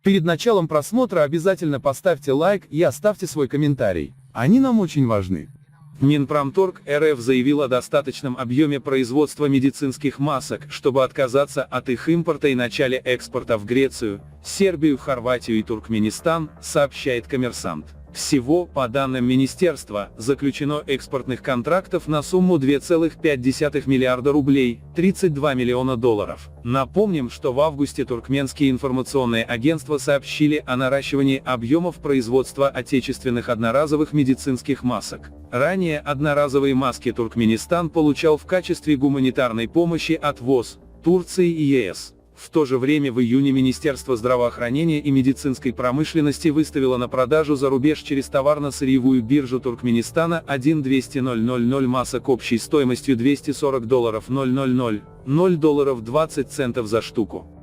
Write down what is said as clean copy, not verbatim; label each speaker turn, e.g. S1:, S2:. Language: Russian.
S1: Перед началом просмотра обязательно поставьте лайк и оставьте свой комментарий. Они нам очень важны. Минпромторг РФ заявил о достаточном объеме производства медицинских масок, чтобы отказаться от их импорта и начале экспорта в Грецию, Сербию, Хорватию и Туркменистан, сообщает «Коммерсант». Всего, по данным министерства, заключено экспортных контрактов на сумму 2,5 миллиарда рублей, 32 миллиона долларов. Напомним, что в августе туркменские информационные агентства сообщили о наращивании объемов производства отечественных одноразовых медицинских масок. Ранее одноразовые маски Туркменистан получал в качестве гуманитарной помощи от ВОЗ, Турции и ЕС. В то же время в июне Министерство здравоохранения и медицинской промышленности выставило на продажу за рубеж через товарно-сырьевую биржу Туркменистана 1-200-000 масок общей стоимостью $240 000 $0 $20 за штуку.